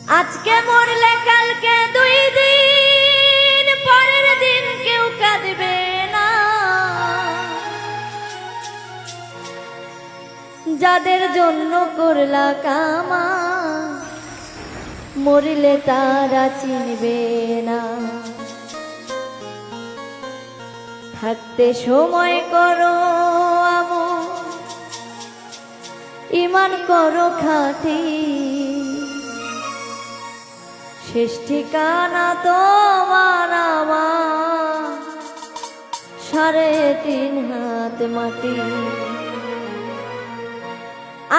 আজকে মরলে কালকে 2 দিন পরের দিন কেউ কাঁদবে না। যাদের জন্য করলা কামা মরলে তারা চিনবে না। থাকতে সময় করো আমল, ঈমান করো খাঁটি, শেষ ঠিকানা তোমার আমার 3.5 হাত মাটি।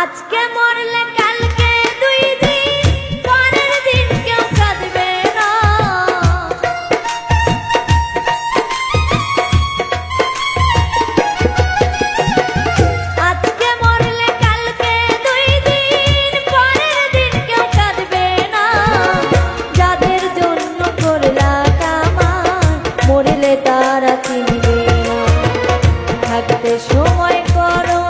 আজকে মরলে কালকে 2 দিন পরের দিন কেউ কাঁদবে না। আজকে মরলে কালকে 2 দিন পরের দিন কেউ কাঁদবে না। যাদের জন্য করলা কামাই মরলে তারা চিনবে না। থাকতে সময় করো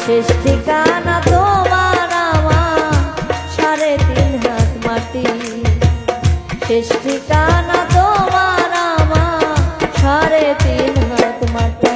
শেষ ঠিকানা তোমার আমার 3.5 হাত মাটি। শেষ ঠিকানা তোমার আমার 3.5 হাত মাটি।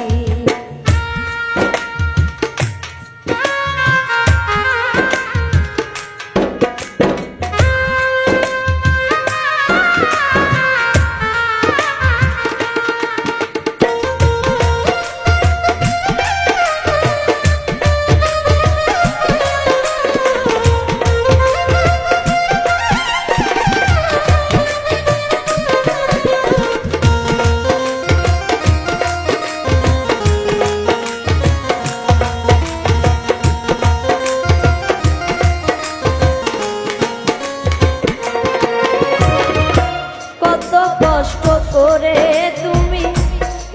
কষ্ট করে তুমি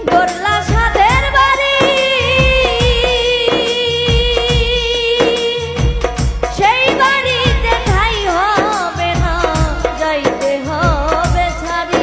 গড়লা সাধের বাড়ি, সেই বাড়িতে ঠাই হবে না, যাইতে হবে ছাড়ি।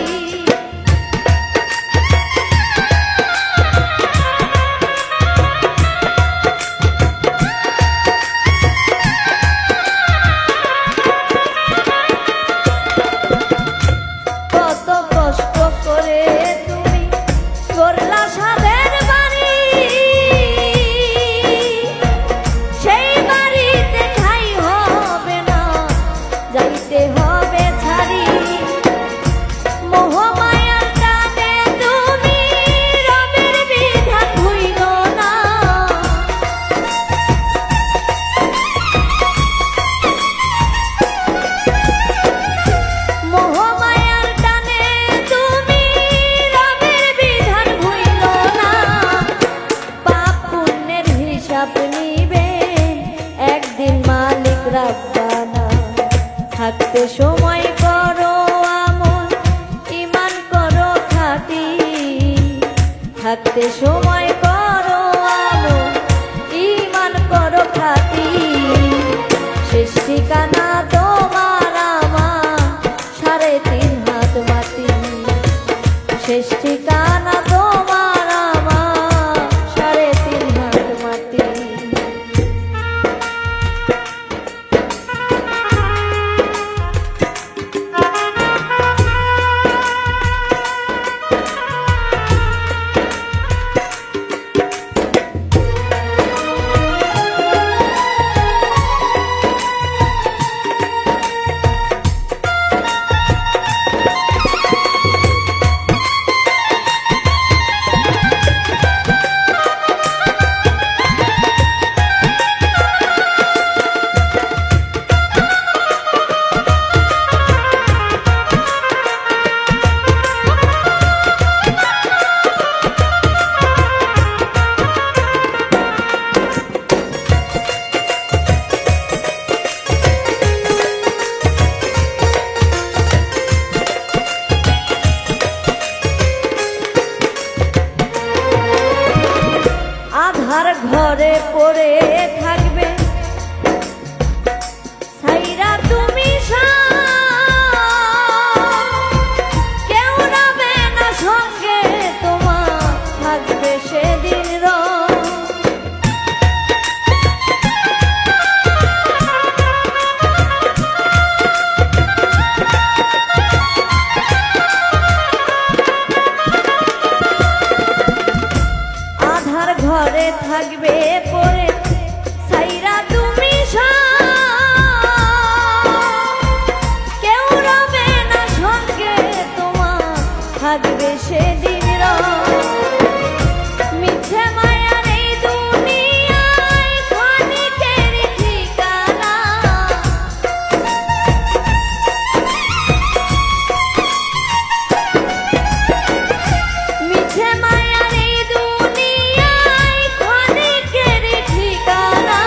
একদিন মালিক রাব্বানা। থাকতে সময় করো আমল, ঈমান করো খাঁটি। থাকতে সময় করো আমল, ঈমান করো খাঁটি। শেষ ঠিকানা তোমার আমার 3.5 হাত মাটি। শেষ ঠিকানা তোমার আমার 3.5 হাত মাটি। ঘরে পড়ে থাকবে ছাইরা তুমি কেউ রবে না সঙ্গে তোমার থাকবে সেদিন পড়েছে সাইরা তুমি কেউ রবে না সঙ্গে তোমার থাকবে সেদিন মিছে মায়ার এই দুনিয়ায় ক্ষণিকের ঠিকানা মিছে মায়ার এই দুনিয়ায় ক্ষণিকের ঠিকানা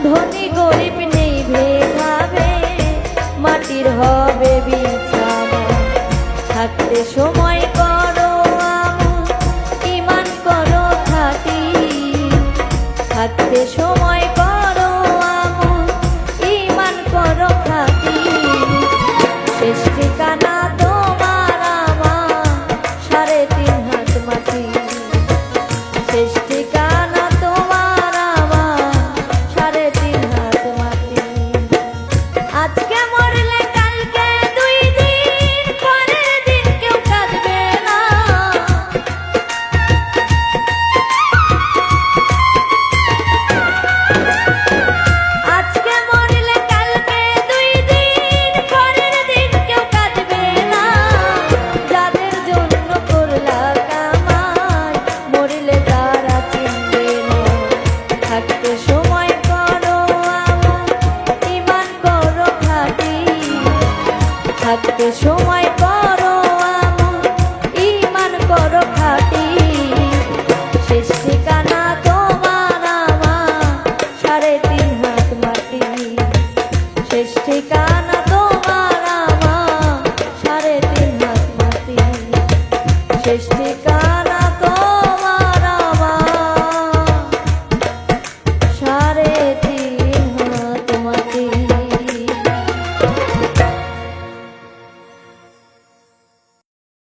ধনী গরিব নেই ভেদাবে মাটির হবে বিছানা থাকতে সময় করো আমন ঈমান করো খাঁটি থাকতে সময়